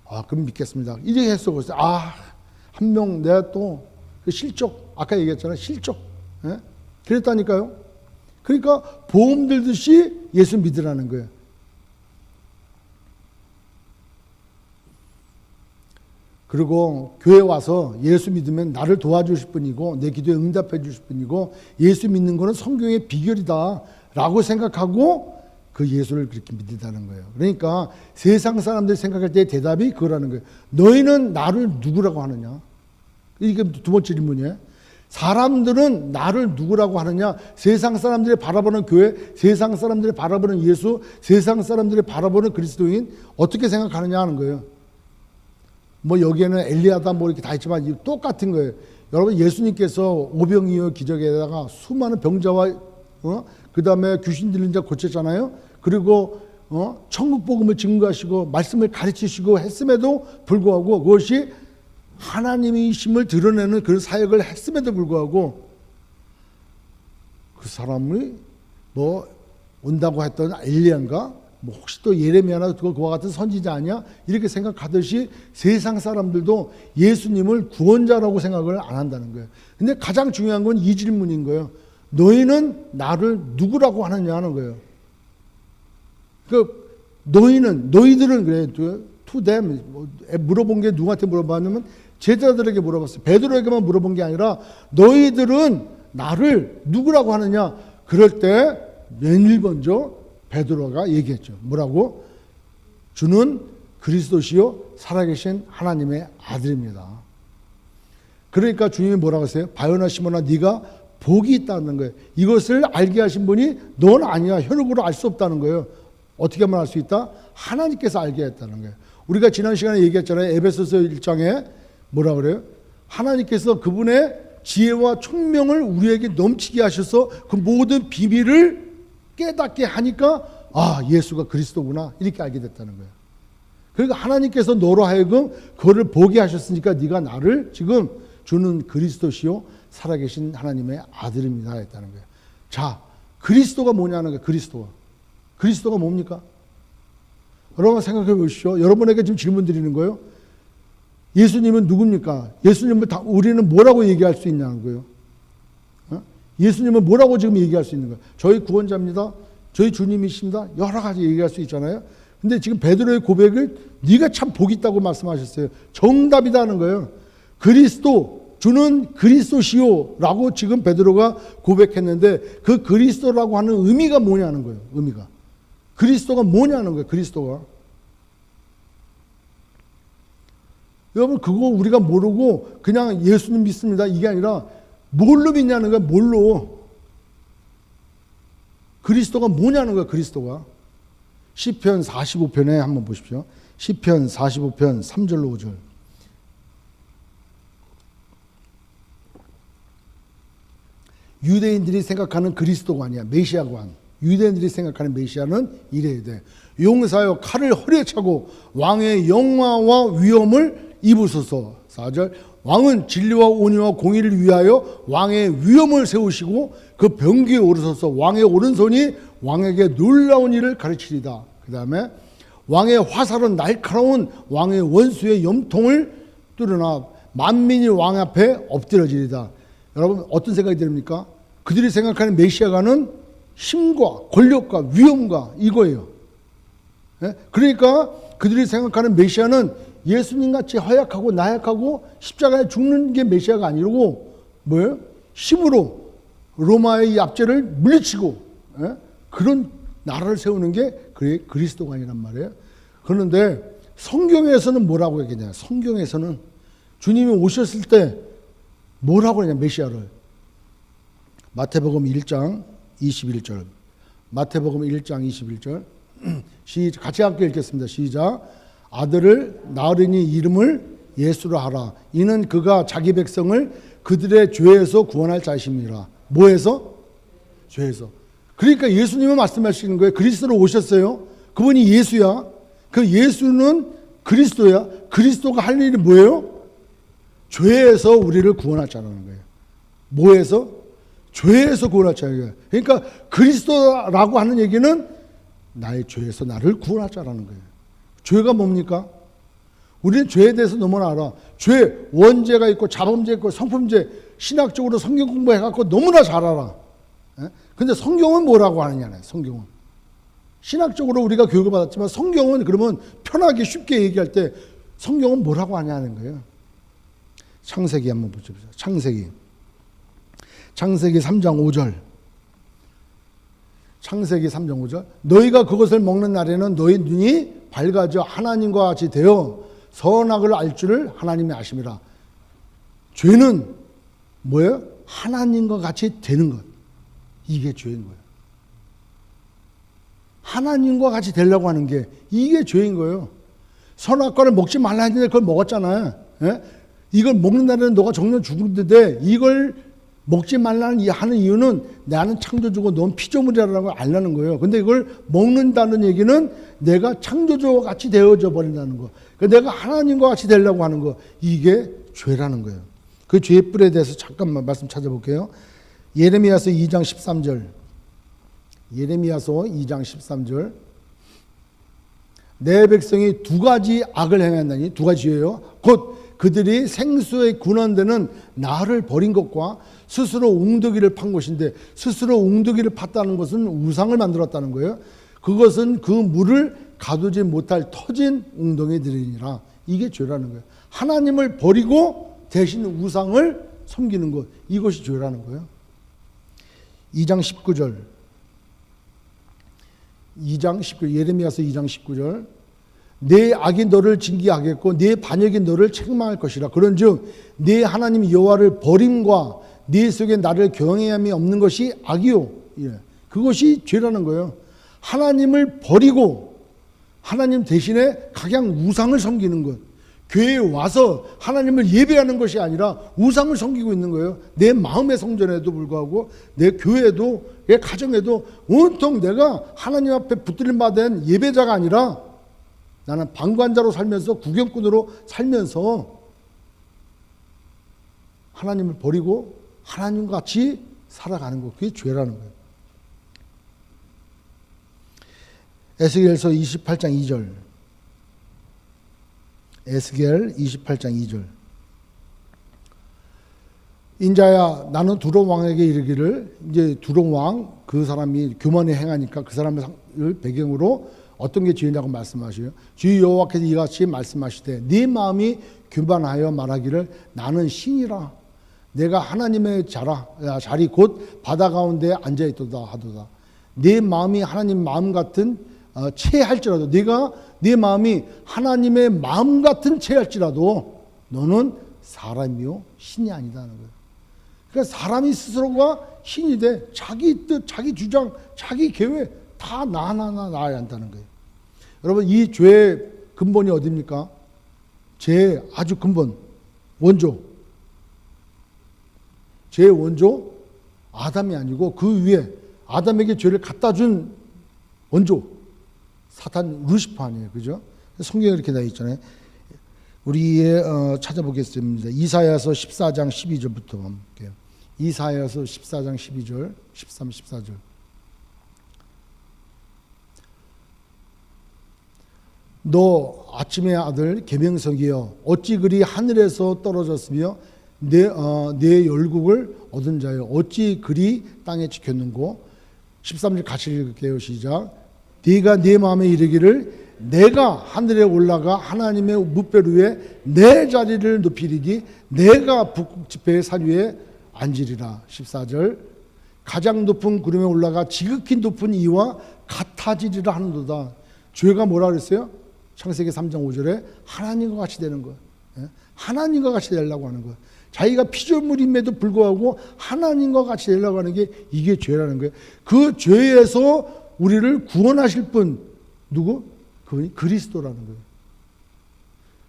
아, 그럼 믿겠습니다. 이렇게 했어. 그래서 한 명 내가 또 그 실족, 아까 얘기했잖아요. 실족. 예? 그랬다니까요. 그러니까 보험 들듯이 예수 믿으라는 거예요. 그리고 교회 와서 예수 믿으면 나를 도와주실 분이고 내 기도에 응답해 주실 분이고 예수 믿는 거는 성경의 비결이다 라고 생각하고 그 예수를 그렇게 믿는다는 거예요. 그러니까 세상 사람들이 생각할 때 대답이 그거라는 거예요. 너희는 나를 누구라고 하느냐? 이게 두 번째 질문이에요. 사람들은 나를 누구라고 하느냐? 세상 사람들이 바라보는 교회, 세상 사람들이 바라보는 예수, 세상 사람들이 바라보는 그리스도인 어떻게 생각하느냐 하는 거예요. 뭐 여기에는 엘리야다 뭐 이렇게 다 있지만 똑같은 거예요. 여러분, 예수님께서 오병이어 기적에다가 수많은 병자와 그 다음에 귀신 들린 자 고쳤잖아요. 그리고 천국 복음을 증거하시고 말씀을 가르치시고 했음에도 불구하고 그것이 하나님이심을 드러내는 그런 사역을 했음에도 불구하고 그 사람이 뭐 온다고 했던 엘리야인가 뭐 혹시 또 예레미야나 그와 같은 선지자 아니야? 이렇게 생각하듯이 세상 사람들도 예수님을 구원자라고 생각을 안 한다는 거예요. 근데 가장 중요한 건 이 질문인 거예요. 너희는 나를 누구라고 하느냐 하는 거예요. 그 너희들은 그래, to them 물어본 게 누구한테 물어봤냐면 제자들에게 물어봤어요. 베드로에게만 물어본 게 아니라 너희들은 나를 누구라고 하느냐. 그럴 때 맨일 먼저 베드로가 얘기했죠. 뭐라고? 주는 그리스도시요 살아계신 하나님의 아들입니다. 그러니까 주님이 뭐라고 하세요? 바요나 시몬아 네가 복이 있다는 거예요. 이것을 알게 하신 분이 넌 아니야. 혈육으로 알 수 없다는 거예요. 어떻게 하면 알 수 있다? 하나님께서 알게 했다는 거예요. 우리가 지난 시간에 얘기했잖아요. 에베소서 1장에 뭐라 그래요? 하나님께서 그분의 지혜와 총명을 우리에게 넘치게 하셔서 그 모든 비밀을 깨닫게 하니까 아, 예수가 그리스도구나 이렇게 알게 됐다는 거예요. 그러니까 하나님께서 너로 하여금 그거를 보게 하셨으니까 네가 나를 지금 주는 그리스도시요 살아계신 하나님의 아들입니다 했다는 거예요. 자, 그리스도가 뭐냐는 거예요. 그리스도가 뭡니까? 여러분 생각해 보십시오. 여러분에게 지금 질문 드리는 거예요. 예수님은 누굽니까? 예수님을 우리는 뭐라고 얘기할 수 있냐는 거예요. 예수님은 뭐라고 지금 얘기할 수 있는 거예요? 저희 구원자입니다. 저희 주님이십니다. 여러 가지 얘기할 수 있잖아요. 근데 지금 베드로의 고백을 네가 참 복 있다고 말씀하셨어요. 정답이다는 거예요. 그리스도, 주는 그리스도시요 라고 지금 베드로가 고백했는데 그 그리스도라고 하는 의미가 뭐냐는 거예요. 의미가. 그리스도가 뭐냐는 거예요. 그리스도가. 여러분 그거 우리가 모르고 그냥 예수님 믿습니다. 이게 아니라 뭘로 믿냐는 거야. 뭘로. 그리스도가 뭐냐는 거야. 그리스도가. 시편 45편에 한번 보십시오. 시편 45편 3절로 5절. 유대인들이 생각하는 그리스도가 아니야. 메시아관. 유대인들이 생각하는 메시아는 이래야 돼. 용사여 칼을 허리에 차고 왕의 영화와 위엄을 입으소서. 4절. 왕은 진리와 온유와 공의를 위하여 왕의 위엄을 세우시고 그 병기에 오르소서. 왕의 오른손이 왕에게 놀라운 일을 가르치리다. 그 다음에 왕의 화살은 날카로운 왕의 원수의 염통을 뚫으나 만민이 왕 앞에 엎드려지리다. 여러분 어떤 생각이 듭니까? 그들이 생각하는 메시아가는 힘과 권력과 위엄과 이거예요. 그러니까 그들이 생각하는 메시아는 예수님같이 허약하고 나약하고 십자가에 죽는 게 메시아가 아니고 뭐예요? 힘으로 로마의 이 압제를 물리치고 그런 나라를 세우는 게 그리스도가 아니란 말이에요. 그런데 성경에서는 뭐라고 얘기하냐? 성경에서는 주님이 오셨을 때 뭐라고 하냐? 메시아를. 마태복음 1장 21절. 마태복음 1장 21절. 같이 함께 읽겠습니다. 시작. 아들을 낳으리니 이름을 예수로 하라. 이는 그가 자기 백성을 그들의 죄에서 구원할 자심이라. 뭐에서? 죄에서. 그러니까 예수님은 말씀하시는 거예요. 그리스도로 오셨어요. 그분이 예수야. 그 예수는 그리스도야. 그리스도가 할 일이 뭐예요? 죄에서 우리를 구원할 자라는 거예요. 뭐에서? 죄에서 구원할 자라는 거예요. 그러니까 그리스도라고 하는 얘기는 나의 죄에서 나를 구원할 자라는 거예요. 죄가 뭡니까? 우리는 죄에 대해서 너무나 알아. 죄, 원죄가 있고 자범죄 있고 성품죄, 신학적으로 성경 공부해갖고 너무나 잘 알아. 근데 성경은 뭐라고 하느냐네. 성경은. 신학적으로 우리가 교육을 받았지만 성경은 그러면 편하게 쉽게 얘기할 때 성경은 뭐라고 하냐는 거예요. 창세기 한번 보십시오. 창세기 3장 5절. 창세기 3장 5절. 너희가 그것을 먹는 날에는 너희 눈이 밝아져 하나님과 같이 되어 선악을 알 줄을 하나님이 아심이라. 죄는 뭐예요? 하나님과 같이 되는 것. 이게 죄인 거예요. 하나님과 같이 되려고 하는 게 이게 죄인 거예요. 선악과를 먹지 말라 했는데 그걸 먹었잖아요. 예? 이걸 먹는 날에는 너가 정녕 죽는데 이걸 먹지 말라는 하는 이유는 나는 창조주고 넌 피조물이라는 걸 알라는 거예요. 근데 이걸 먹는다는 얘기는 내가 창조주와 같이 되어져 버린다는 거. 그러니까 내가 하나님과 같이 되려고 하는 거. 이게 죄라는 거예요. 그 죄의 뿔에 대해서 잠깐만 말씀 찾아볼게요. 예레미야서 2장 13절. 예레미야서 2장 13절. 내 백성이 두 가지 악을 행한다니, 두 가지예요. 곧 그들이 생수의 근원되는 나를 버린 것과 스스로 웅덩이를 판 것인데, 스스로 웅덩이를 팠다는 것은 우상을 만들었다는 거예요. 그것은 그 물을 가두지 못할 터진 웅덩이들이니라. 이게 죄라는 거예요. 하나님을 버리고 대신 우상을 섬기는 것, 이것이 죄라는 거예요. 2장 19절, 예레미야서 2장 19절. 내 악이 너를 징계하겠고 내 반역이 너를 책망할 것이라. 그런즉 내 하나님 여호와를 버림과 네 속에 나를 경외함이 없는 것이 악이요. 예. 그것이 죄라는 거예요. 하나님을 버리고 하나님 대신에 각양 우상을 섬기는 것. 교회에 와서 하나님을 예배하는 것이 아니라 우상을 섬기고 있는 거예요. 내 마음의 성전에도 불구하고 내 교회에도 내 가정에도 온통 내가 하나님 앞에 붙들림 받은 예배자가 아니라 나는 방관자로 살면서 구경꾼으로 살면서 하나님을 버리고 하나님과 같이 살아가는 것, 그게 죄라는 거예요. 에스겔서 28장 2절. 에스겔 28장 2절. 인자야 나는 두롬 왕에게 이르기를, 이제 두롬 왕 그 사람이 교만에 행하니까 그 사람을 배경으로 어떤 게 죄냐고 말씀하셔요. 주 여호와께서 이같이 말씀하시되 네 마음이 교만하여 말하기를 나는 신이라 내가 하나님의 자리 곧 바다 가운데 앉아있도다 하도다. 네 마음이 하나님 마음 같은 체할지라도, 네가 네 마음이 하나님의 마음 같은 체할지라도 너는 사람이요 신이 아니다는 거예요. 그러니까 사람이 스스로가 신이 돼 자기 뜻, 자기 주장, 자기 계획 다 나아야 한다는 거예요. 여러분, 이 죄의 근본이 어디입니까? 죄의 아주 근본, 원조. 죄의 원조 아담이 아니고 그 위에 아담에게 죄를 갖다 준 원조 사탄 루시퍼 아니에요, 그죠? 성경에 이렇게 나와 있잖아요. 우리 찾아보겠습니다. 이사야서 14장 12절부터 볼게요. 이사야서 14장 12절, 13, 14절. 너 아침의 아들 계명성이여 어찌 그리 하늘에서 떨어졌으며 내 열국을 얻은 자여 어찌 그리 땅에 지켰는고. 13절 같이 읽을게요. 시작. 네가 네 마음에 이르기를 내가 하늘에 올라가 하나님의 뭇별 위에 내 자리를 높이리니 내가 북극 지폐의 산 위에 앉으리라. 14절. 가장 높은 구름에 올라가 지극히 높은 이와 같아지리라 하는도다. 죄가 뭐라 그랬어요? 창세기 3장 5절에 하나님과 같이 되는 거예요. 하나님과 같이 되려고 하는 거예요. 자기가 피조물임에도 불구하고 하나님과 같이 되려고 하는 게 이게 죄라는 거예요. 그 죄에서 우리를 구원하실 분 누구? 그분이 그리스도라는 거예요.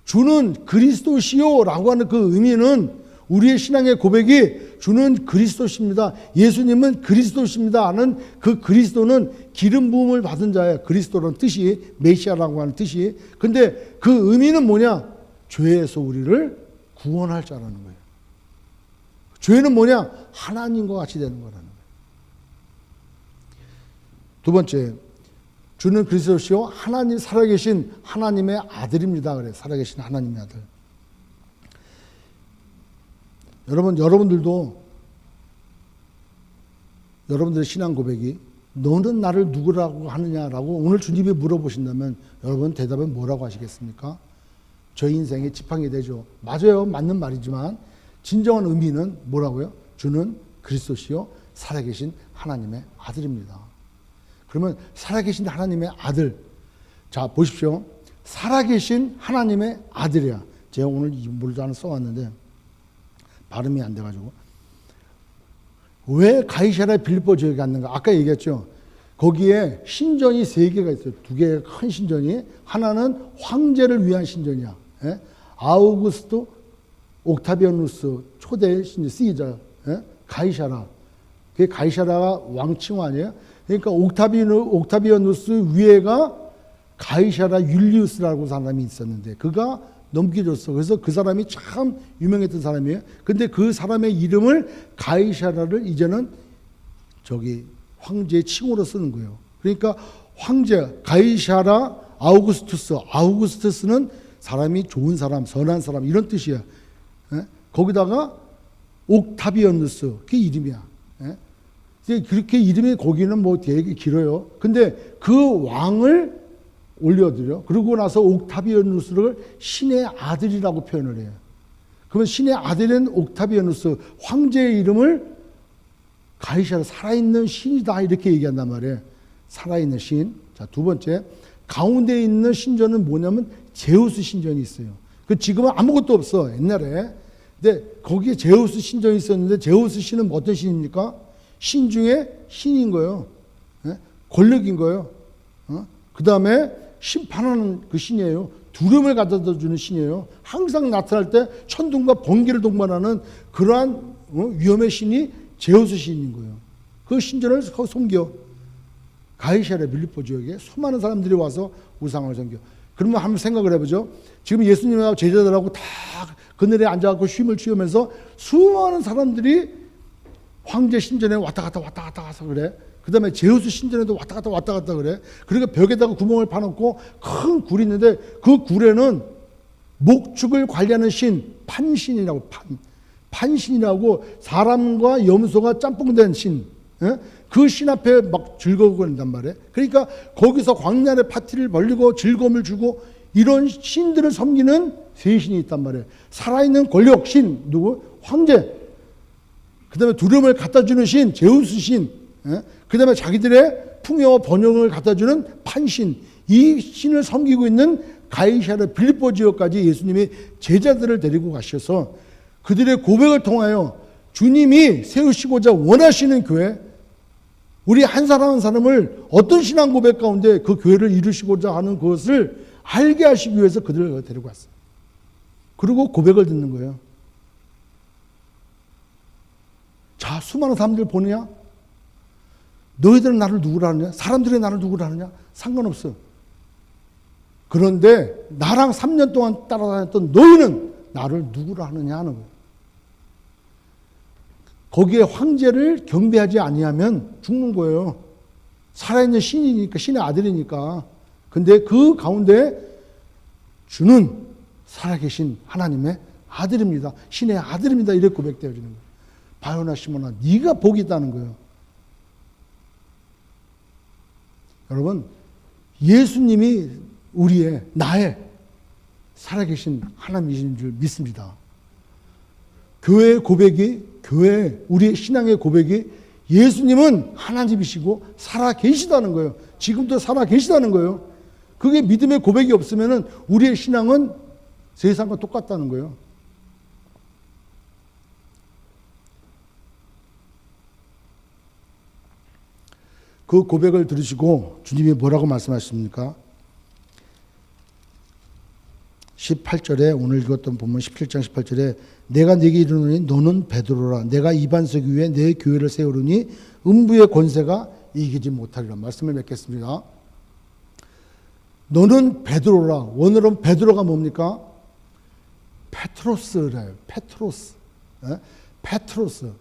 주는 그리스도시요 라고 하는 그 의미는 우리의 신앙의 고백이 주는 그리스도십니다, 예수님은 그리스도십니다 하는 그 그리스도는 기름 부음을 받은 자예요. 그리스도라는 뜻이 메시아라고 하는 뜻이. 근데 그 의미는 뭐냐? 죄에서 우리를 구원할 자라는 거예요. 죄는 뭐냐? 하나님과 같이 되는 거라는 거예요. 두 번째, 주는 그리스도시요 하나님 살아계신 하나님의 아들입니다. 그래, 살아계신 하나님의 아들. 여러분들도 여러분들의 신앙 고백이 너는 나를 누구라고 하느냐라고 오늘 주님이 물어보신다면 여러분 대답은 뭐라고 하시겠습니까? 저희 인생의 지팡이 되죠. 맞아요. 맞는 말이지만 진정한 의미는 뭐라고요? 주는 그리스도시요 살아계신 하나님의 아들입니다. 그러면 살아계신 하나님의 아들, 자 보십시오. 살아계신 하나님의 아들이야. 제가 오늘 이 물도 하나 써왔는데 발음이 안 돼가지고. 왜 가이사랴 빌립보 지역에 갔는가? 아까 얘기했죠. 거기에 신전이 3개가 있어요. 2개의 큰 신전이. 하나는 황제를 위한 신전이야. 예? 아우구스트 옥타비아누스 초대 신전 시저, 예? 가이사랴. 그게 가이사랴가 왕칭호 아니에요? 그러니까 옥타비아누스 위에가 가이사랴 율리우스라고 사람이 있었는데 그가 넘겨줬어. 그래서 그 사람이 참 유명했던 사람이에요. 근데 그 사람의 이름을 가이사랴를 이제는 황제의 칭호로 쓰는 거예요. 그러니까 황제 가이사랴 아우구스투스. 아우구스투스는 사람이 좋은 사람, 선한 사람 이런 뜻이야. 예? 거기다가 옥타비아누스 그게 이름이야. 예? 그렇게 이름이 거기는 뭐 되게 길어요. 근데 그 왕을 올려드려. 그러고 나서 옥타비아누스를 신의 아들이라고 표현을 해요. 그러면 신의 아들인 옥타비아누스 황제의 이름을 가이사르 살아있는 신이다 이렇게 얘기한단 말이에요. 살아있는 신. 자, 두 번째 가운데 있는 신전은 뭐냐면 제우스 신전이 있어요. 그 지금은 아무것도 없어 옛날에. 근데 거기에 제우스 신전이 있었는데 제우스 신은 어떤 신입니까? 신 중에 신인 거예요. 예? 권력인 거예요. 그 다음에 심판하는 그 신이에요. 두려움을 가져다 주는 신이에요. 항상 나타날 때 천둥과 번개를 동반하는 그러한 위험의 신이 제우스 신인 거예요. 그 신전을 섬겨. 가이사르 빌립보 지역에 수많은 사람들이 와서 우상을 섬겨. 그러면 한번 생각을 해보죠. 지금 예수님하고 제자들하고 다 그늘에 앉아갖고 쉼을 취하면서 수많은 사람들이 황제 신전에 왔다 갔다 그래. 그 다음에 제우스 신전에도 왔다 갔다 그래. 그러니까 벽에다가 구멍을 파놓고 큰 굴이 있는데 그 굴에는 목축을 관리하는 신, 판신이라고, 판신이라고 사람과 염소가 짬뽕된 신. 예? 그 신 앞에 막 즐거워 한단 말이에요. 그러니까 거기서 광야의 파티를 벌리고 즐거움을 주고 이런 신들을 섬기는 세 신이 있단 말이에요. 살아있는 권력 신, 누구? 황제. 그 다음에 두려움을 갖다주는 신, 제우스 신. 예? 그 다음에 자기들의 풍요와 번영을 갖다주는 판신. 이 신을 섬기고 있는 가이사르 빌립보 지역까지 예수님이 제자들을 데리고 가셔서 그들의 고백을 통하여 주님이 세우시고자 원하시는 교회, 우리 한 사람 한 사람을 어떤 신앙 고백 가운데 그 교회를 이루시고자 하는 것을 알게 하시기 위해서 그들을 데리고 왔어요. 그리고 고백을 듣는 거예요. 자, 수많은 사람들 보느냐? 너희들은 나를 누구라 하느냐? 사람들이 나를 누구라 하느냐? 상관없어. 그런데 나랑 3년 동안 따라다녔던 너희는 나를 누구라 하느냐 하는 거예요. 거기에 황제를 경배하지 아니하면 죽는 거예요. 살아있는 신이니까, 신의 아들이니까. 근데 그 가운데 주는 살아계신 하나님의 아들입니다. 신의 아들입니다. 이렇게 고백되어지는 거예요. 바요나 시몬아, 네가 복이 있다는 거예요. 여러분, 예수님이 우리의, 나의 살아계신 하나님이신 줄 믿습니다. 교회의 고백이, 우리의 신앙의 고백이 예수님은 하나님이시고 살아계시다는 거예요. 지금도 살아계시다는 거예요. 그게 믿음의 고백이 없으면 우리의 신앙은 세상과 똑같다는 거예요. 그 고백을 들으시고 주님이 뭐라고 말씀하십니까? 18절에 오늘 읽었던 본문 17장 18절에 내가 네게 이르노니 너는 베드로라 내가 이 반석 위에 내 교회를 세우르니 음부의 권세가 이기지 못하리라. 말씀을 맺겠습니다. 너는 베드로라. 오늘은 베드로가 뭡니까? 페트로스래요. 페트로스. 페트로스.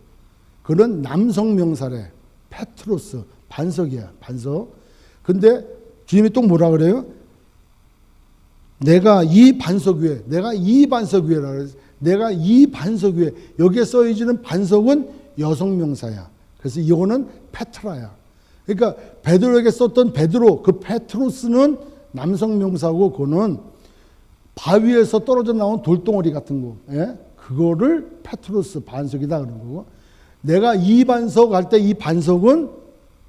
그는 남성 명사래. 페트로스. 반석이야. 반석. 근데 주님이 또 뭐라 그래요? 내가 이 반석 위에, 내가 이 반석 위에라 그래서 내가 이 반석 위에, 여기에 써있는 반석은 여성 명사야. 그래서 이거는 페트라야. 그러니까 베드로에게 썼던 베드로, 그 페트로스는 남성 명사고 그거는 바위에서 떨어져 나온 돌덩어리 같은 거. 예? 그거를 페트로스 반석이다 그런 거고. 내가 이 반석 할 때 이 반석은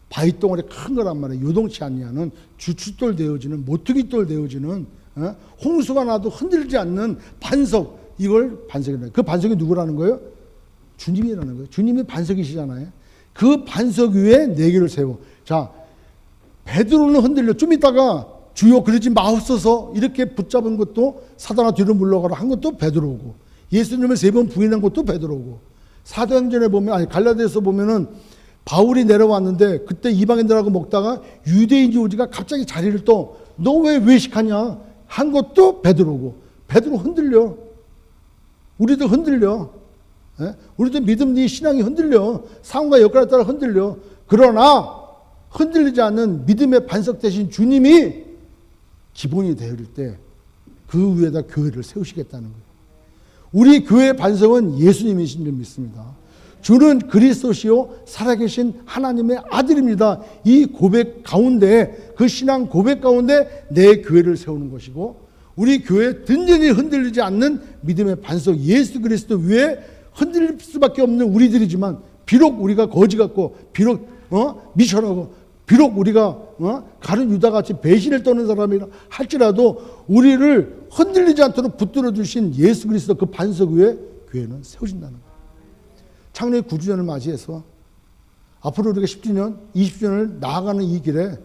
바위덩어리 큰 거란 말이에요. 요동치 않냐는 주춧돌 되어지는, 모퉁이돌 되어지는, 홍수가 나도 흔들지 않는 반석, 이걸 반석이라는 거예요. 그 반석이 누구라는 거예요? 주님이라는 거예요. 주님이 반석이시잖아요. 그 반석 위에 네 개를 세워. 자, 베드로는 흔들려. 좀 있다가 주여 그러지 마옵소서 이렇게 붙잡은 것도 사단아 뒤로 물러가라 한 것도 베드로고, 예수님을 3번 부인한 것도 베드로고, 사도행전에 보면, 아니 갈라디아서 보면은 바울이 내려왔는데 그때 이방인들하고 먹다가 유대인 지우지가 갑자기 자리를 또 너 왜 외식하냐 한 것도 베드로고. 베드로 흔들려. 우리도 흔들려. 예? 우리도 믿음, 네 신앙이 흔들려. 상황과 여건에 따라 흔들려. 그러나 흔들리지 않는 믿음의 반석 대신 주님이 기본이 되어질 때 그 위에다 교회를 세우시겠다는 거예요. 우리 교회 반석은 예수님이신 줄 믿습니다. 주는 그리스도시요 살아계신 하나님의 아들입니다. 이 고백 가운데, 그 신앙 고백 가운데 내 교회를 세우는 것이고, 우리 교회 든든히 흔들리지 않는 믿음의 반석 예수 그리스도 위에 흔들릴 수밖에 없는 우리들이지만, 비록 우리가 거지 같고, 비록 미션하고, 비록 우리가 가룟 유다같이 배신을 떠는 사람이라 할지라도 우리를 흔들리지 않도록 붙들어 주신 예수 그리스도 그 반석 위에 교회는 세워진다는 거예요. 창립 9주년을 맞이해서 앞으로 우리가 10주년, 20주년을 나아가는 이 길에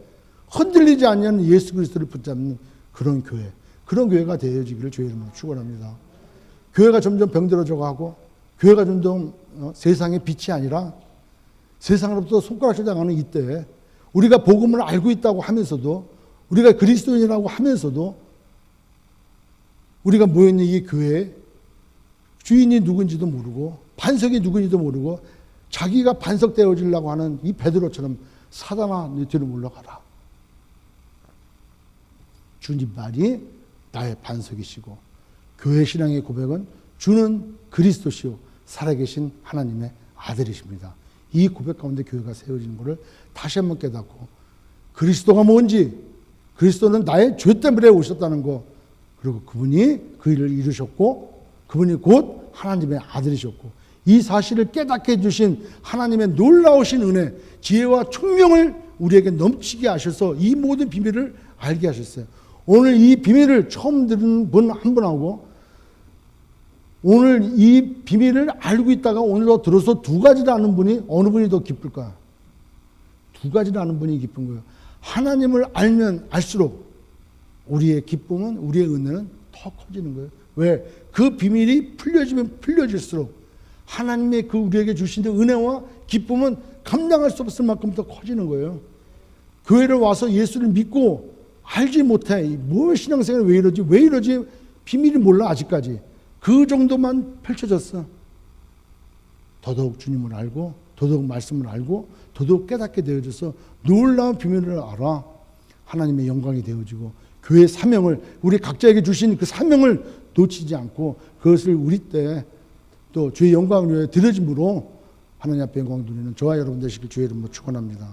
흔들리지 않는 예수 그리스도를 붙잡는 그런 교회, 그런 교회가 되어지기를 주의 이름으로 축원합니다. 교회가 점점 병들어져 가고, 교회가 점점 세상의 빛이 아니라 세상으로부터 손가락질 당하는 이때에 우리가 복음을 알고 있다고 하면서도, 우리가 그리스도인이라고 하면서도 우리가 모여있는 이 교회에 주인이 누군지도 모르고 반석이 누군지도 모르고 자기가 반석되어지려고 하는 이 베드로처럼 사단아 네 뒤로 물러가라. 주님 말이 나의 반석이시고 교회 신앙의 고백은 주는 그리스도시요 살아계신 하나님의 아들이십니다. 이 고백 가운데 교회가 세워지는 것을 다시 한번 깨닫고, 그리스도가 뭔지, 그리스도는 나의 죄 때문에 오셨다는 거, 그리고 그분이 그 일을 이루셨고 그분이 곧 하나님의 아들이셨고, 이 사실을 깨닫게 해주신 하나님의 놀라우신 은혜, 지혜와 총명을 우리에게 넘치게 하셔서 이 모든 비밀을 알게 하셨어요. 오늘 이 비밀을 처음 들은 분 한 분하고 오늘 이 비밀을 알고 있다가 오늘 들어서 두 가지를 아는 분이 어느 분이 더 기쁠까? 두 가지를 아는 분이 기쁜 거예요. 하나님을 알면 알수록 우리의 기쁨은, 우리의 은혜는 더 커지는 거예요. 왜? 그 비밀이 풀려지면 풀려질수록 하나님의 그 우리에게 주신 은혜와 기쁨은 감당할 수 없을 만큼 더 커지는 거예요. 교회를 와서 예수를 믿고 알지 못해. 뭐 신앙생활 왜 이러지? 왜 이러지? 비밀이 몰라 아직까지. 그 정도만 펼쳐졌어. 더더욱 주님을 알고, 더더욱 말씀을 알고, 더더욱 깨닫게 되어져서 놀라운 비밀을 알아. 하나님의 영광이 되어지고, 교회의 사명을, 우리 각자에게 주신 그 사명을 놓치지 않고 그것을 우리 때 또 주의 영광을 위해 드려짐으로 하나님 앞에 영광 돌리는 저와 여러분 되시길 주의 이름으로 축원합니다.